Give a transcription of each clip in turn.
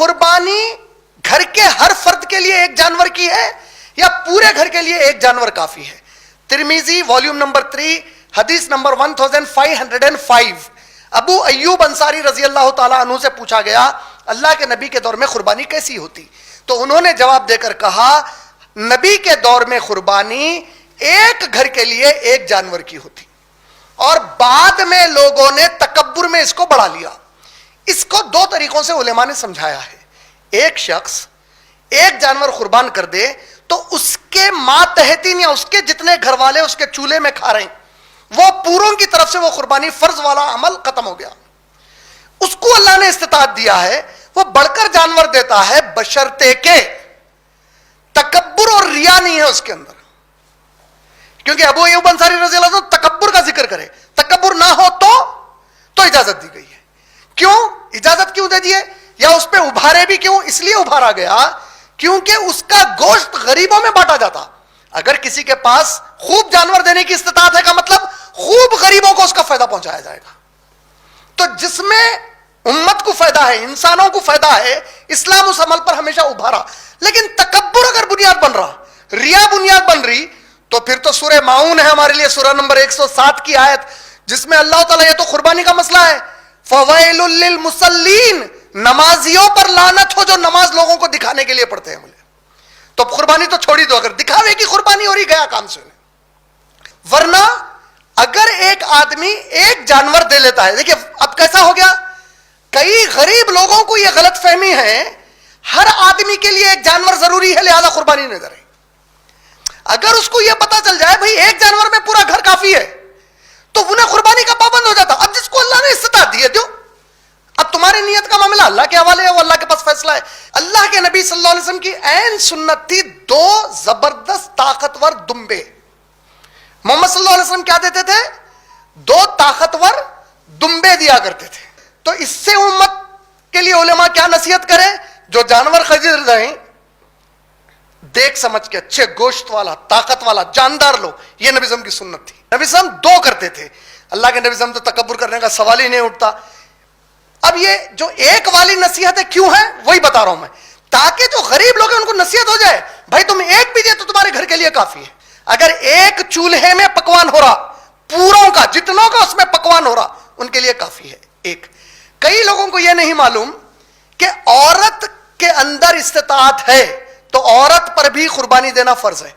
قربانی گھر کے ہر فرد کے لیے ایک جانور کی ہے یا پورے گھر کے لیے ایک جانور کافی ہے؟ ترمذی والیوم نمبر 3 حدیث نمبر 1505، ابو ایوب انصاری رضی اللہ تعالیٰ عنہ سے پوچھا گیا اللہ کے نبی کے دور میں قربانی کیسی ہوتی؟ تو انہوں نے جواب دے کر کہا نبی کے دور میں قربانی ایک گھر کے لیے ایک جانور کی ہوتی، اور بعد میں لوگوں نے تکبر میں اس کو بڑھا لیا۔ اس کو دو طریقوں سے علماء نے سمجھایا ہے۔ ایک شخص ایک جانور قربان کر دے تو اس کے ماتحتین یا اس کے جتنے گھر والے اس کے چولہے میں کھا رہے ہیں وہ پوروں کی طرف سے وہ قربانی فرض والا عمل ختم ہو گیا۔ اس کو اللہ نے استطاعت دیا ہے وہ بڑھ کر جانور دیتا ہے بشرطے کے تکبر اور ریا نہیں ہے اس کے اندر، کیونکہ ابو ایوب انصاری رضی اللہ عنہ تکبر کا ذکر کرے، تکبر نہ ہو تو اجازت دی گئی ہے۔ کیوں اجازت کیوں دے دیے یا اس پہ ابھارے بھی کیوں؟ اس لیے ابھارا گیا کیونکہ اس کا گوشت غریبوں میں بانٹا جاتا۔ اگر کسی کے پاس خوب جانور دینے کی استطاعت ہے کا مطلب خوب غریبوں کو اس کا فائدہ پہنچایا جائے گا۔ تو جس میں امت کو فائدہ ہے، انسانوں کو فائدہ ہے، اسلام اس عمل پر ہمیشہ ابھارا۔ لیکن تکبر اگر بنیاد بن رہا، ریا بنیاد بن رہی، تو پھر تو سورہ ماؤن ہے ہمارے لیے، سورہ نمبر 107 کی آیت، جس میں اللہ تعالیٰ، یہ تو قربانی کا مسئلہ ہے، فویل للمصلین، نمازیوں پر لعنت ہو جو نماز لوگوں کو دکھانے کے لیے پڑھتے ہیں۔ مجھے تو قربانی تو چھوڑی دو، اگر دکھاوے کی قربانی ہو رہی گیا کام سے۔ ورنہ اگر ایک آدمی ایک جانور دے لیتا ہے، دیکھیے اب کیسا ہو گیا، کئی غریب لوگوں کو یہ غلط فہمی ہے ہر آدمی کے لیے ایک جانور ضروری ہے لہذا قربانی نہیں دے رہی۔ اگر اس کو یہ پتا چل جائے بھائی ایک جانور میں پورا گھر کافی ہے تو انہیں قربانی کا پابند ہو جاتا۔ اب جس کو اللہ نے استطاعت دی ہے دو، اب تمہاری نیت کا معاملہ اللہ کے حوالے ہے، وہ اللہ کے پاس فیصلہ ہے۔ اللہ کے نبی صلی اللہ علیہ وسلم کی عین سنت تھی دو زبردست طاقتور دمبے۔ محمد صلی اللہ علیہ وسلم کیا دیتے تھے؟ دو طاقتور دمبے دیا کرتے تھے۔ تو اس سے امت کے لیے علماء کیا نصیحت کریں؟ جو جانور خرید رہے ہیں دیکھ سمجھ کے اچھے گوشت والا طاقت والا جاندار لو، یہ نبی صلی اللہ علیہ وسلم کی سنت تھی۔ نبی صلی اللہ علیہ وسلم دو کرتے تھے، اللہ کے نبی صلی اللہ علیہ وسلم تو تکبر کرنے کا سوال ہی نہیں اٹھتا۔ اب یہ جو ایک والی نصیحت ہے کیوں ہے وہی بتا رہا ہوں میں، تاکہ جو غریب لوگ ہیں ان کو نصیحت ہو جائے بھائی تم ایک بھی دے تو تمہارے گھر کے لیے کافی ہے۔ اگر ایک چولہے میں پکوان ہو رہا، پوروں کا جتنوں کا اس میں پکوان ہو رہا، ان کے لیے کافی ہے ایک۔ کئی لوگوں کو یہ نہیں معلوم کہ عورت کے اندر استطاعت ہے تو عورت پر بھی قربانی دینا فرض ہے۔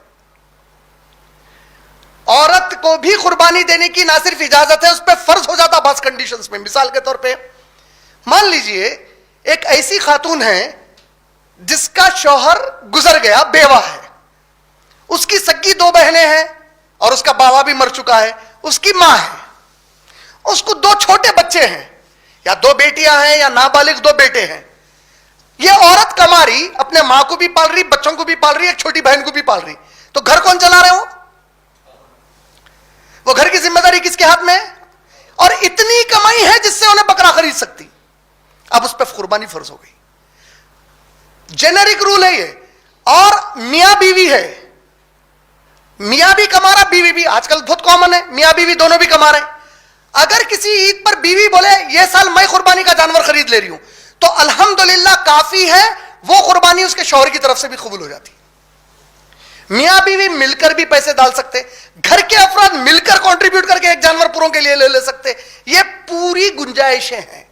عورت کو بھی قربانی دینے کی نہ صرف اجازت ہے، اس پہ فرض ہو جاتا بعض کنڈیشنز میں۔ مثال کے طور پہ مان لیجئے ایک ایسی خاتون ہے جس کا شوہر گزر گیا، بیوہ ہے، اس کی سگی دو بہنیں ہیں اور اس کا باوا بھی مر چکا ہے، اس کی ماں ہے، اس کو دو چھوٹے بچے ہیں، یا دو بیٹیاں ہیں یا نابالغ دو بیٹے ہیں۔ یہ عورت کما رہی، اپنے ماں کو بھی پال رہی، بچوں کو بھی پال رہی، ایک چھوٹی بہن کو بھی پال رہی، تو گھر کون چلا رہے ہو؟ وہ گھر کی ذمہ داری کس کے ہاتھ میں ہے؟ اور اتنی کمائی ہے جس سے انہیں بکرا خرید سکتی، اب اس پہ قربانی فرض ہو گئی۔ جنرک رول ہے یہ۔ اور میاں بیوی ہے، میاں بھی کما رہا، بیوی بھی، آج کل بہت کامن ہے میاں بیوی دونوں بھی کما رہے ہیں۔ اگر کسی عید پر بیوی بولے یہ سال میں قربانی کا جانور خرید لے رہی ہوں تو الحمدللہ کافی ہے، وہ قربانی اس کے شوہر کی طرف سے بھی قبول ہو جاتی۔ میاں بیوی مل کر بھی پیسے ڈال سکتے، گھر کے افراد مل کر کنٹریبیوٹ کر کے ایک جانور پوروں کے لیے لے سکتے، یہ پوری گنجائشیں ہیں۔